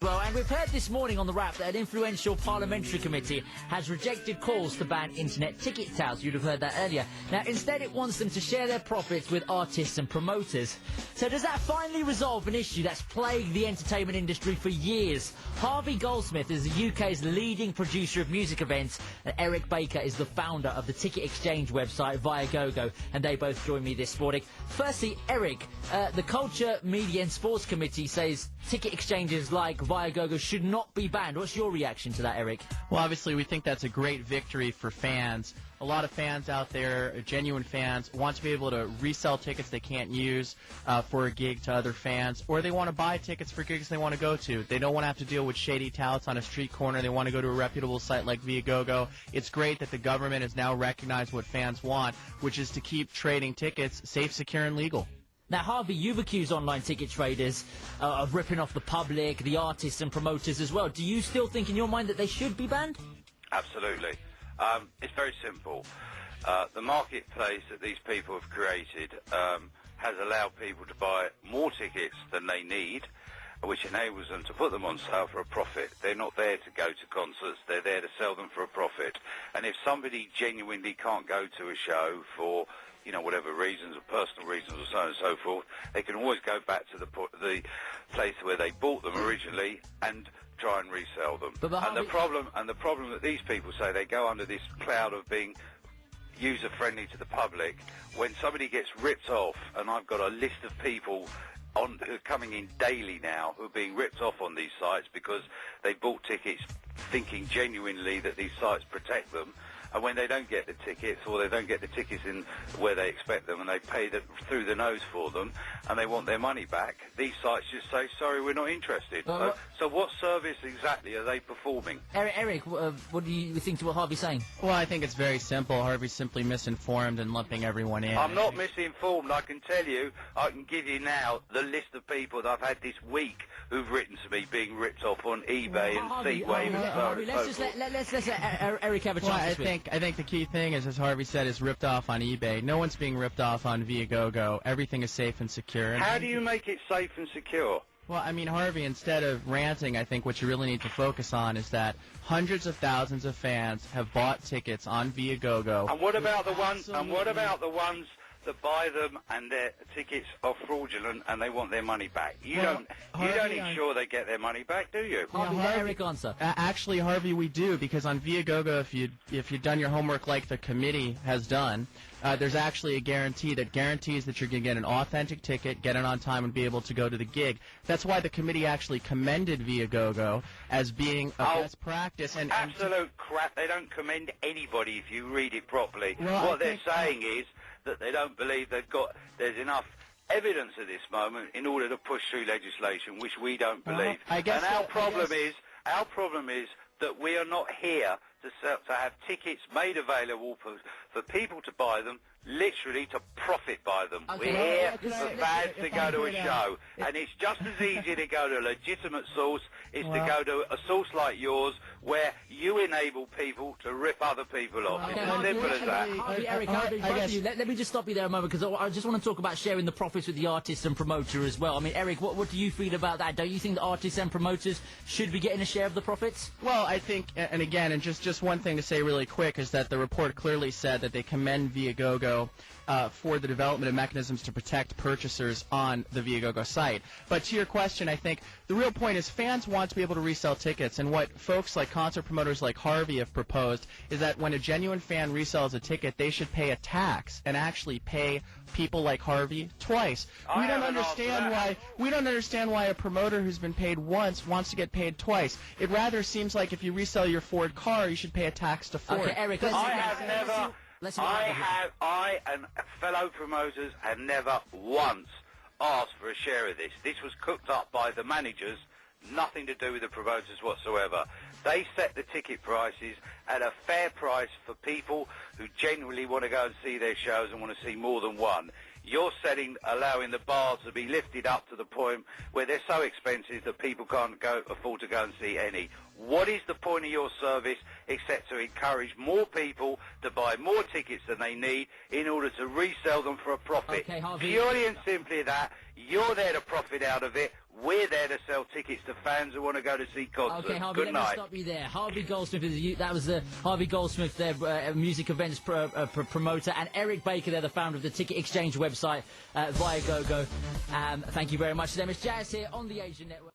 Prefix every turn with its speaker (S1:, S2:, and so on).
S1: Well, and we've heard this morning on the wrap that an influential parliamentary committee has rejected calls to ban internet ticket sales. You'd have heard that earlier. Now, instead it wants them to share their profits with artists and promoters. So does that finally resolve an issue that's plagued the entertainment industry for years? Harvey Goldsmith is the UK's leading producer of music events, and Eric Baker is the founder of the ticket exchange website viagogo, and they both join me this morning. Firstly, Eric, the Culture, Media and Sports Committee says ticket exchanges like viagogo should not be banned. What's your reaction to that, Eric?
S2: Well, obviously, we think that's a great victory for fans. A lot of fans out there, genuine fans, want to be able to resell tickets they can't use for a gig to other fans, or they want to buy tickets for gigs they want to go to. They don't want to have to deal with shady touts on a street corner. They want to go to a reputable site like Viagogo. It's great that the government has now recognized what fans want, which is to keep trading tickets safe, secure, and legal.
S1: Now, Harvey, you've accused online ticket traders of ripping off the public, the artists and promoters as well. Do you still think in your mind that they should be banned?
S3: Absolutely. It's very simple. The marketplace that these people have created has allowed people to buy more tickets than they need, which enables them to put them on sale for a profit. They're not there to go to concerts, they're there to sell them for a profit. And if somebody genuinely can't go to a show for, whatever reasons, or personal reasons, or so on and so forth, they can always go back to the place where they bought them originally and try and resell them. And the problem that these people say, they go under this cloud of being user-friendly to the public. When somebody gets ripped off, and I've got a list of people who are coming in daily now who are being ripped off on these sites because they bought tickets thinking genuinely that these sites protect them, and when they don't get the tickets, or they don't get the tickets in where they expect them, and they pay through the nose for them, and they want their money back, these sites just say, sorry, we're not interested. So what service exactly are they performing?
S1: Eric, what do you think to what Harvey's saying?
S2: Well, I think it's very simple. Harvey's simply misinformed and lumping everyone in.
S3: I'm not misinformed. I can tell you, I can give you now the list of people that I've had this week who've written to me being ripped off on eBay and Seatwave and so on and so forth.
S1: Let's let Eric have a chance to speak.
S2: I think the key thing is, as Harvey said, is ripped off on eBay. No one's being ripped off on Viagogo. Everything is safe and secure.
S3: How do you make it safe and secure?
S2: Well, I mean, Harvey, instead of ranting, I think what you really need to focus on is that hundreds of thousands of fans have bought tickets on Viagogo.
S3: And what about the ones? And what about the ones that buy them and their tickets are fraudulent and they want their money back? You don't ensure they get their money back, do you?
S1: Harvey, let Eric answer.
S2: Actually, Harvey, we do, because on Viagogo, if you've done your homework like the committee has done, there's actually a guarantee that guarantees that you're going to get an authentic ticket, get it on time, and be able to go to the gig. That's why the committee actually commended Viagogo as being a best practice. And
S3: absolute crap. They don't commend anybody if you read it properly.
S2: Well,
S3: what they're saying is that they don't believe there's enough evidence at this moment in order to push through legislation, which we don't believe. Our problem is that we are not here to have tickets made available for people to buy them, literally to profit by them.
S1: Okay,
S3: we're here for fans to go to a show, and it's just as easy to go to a legitimate source as to go to a source like yours, where you enable people to rip other people off. It's as simple as that.
S1: Harvey, let me just stop you there a moment, because I just want to talk about sharing the profits with the artist and promoter as well. I mean, Eric, what do you feel about that? Don't you think the artists and promoters should be getting a share of the profits?
S2: Well, I think, and again, and just one thing to say really quick, is that the report clearly said that they commend Viagogo for the development of mechanisms to protect purchasers on the Viagogo site. But to your question, I think the real point is fans want to be able to resell tickets, and what folks like concert promoters like Harvey have proposed is that when a genuine fan resells a ticket, they should pay a tax and actually pay people like Harvey twice. We don't understand why a promoter who's been paid once wants to get paid twice. It rather seems like if you resell your Ford car, you should pay a tax to Ford.
S1: Okay, Eric,
S3: I and fellow promoters have never once asked for a share of this. This was cooked up by the managers, nothing to do with the promoters whatsoever. They set the ticket prices at a fair price for people who genuinely want to go and see their shows and want to see more than one. You're allowing the bars to be lifted up to the point where they're so expensive that people can't afford to go and see any. What is the point of your service except to encourage more people to buy more tickets than they need in order to resell them for a profit?
S1: Okay, Harvey.
S3: Purely and simply that. You're there to profit out of it. We're there to sell tickets to fans who want to go to see concerts.
S1: Okay, Harvey,
S3: Good
S1: let
S3: night.
S1: me stop you there. Harvey Goldsmith, that was Harvey Goldsmith, their music events promoter, and Eric Baker, they're the founder of the ticket exchange website, Viagogo. Thank you very much to them. It's Jazz here on the Asian Network.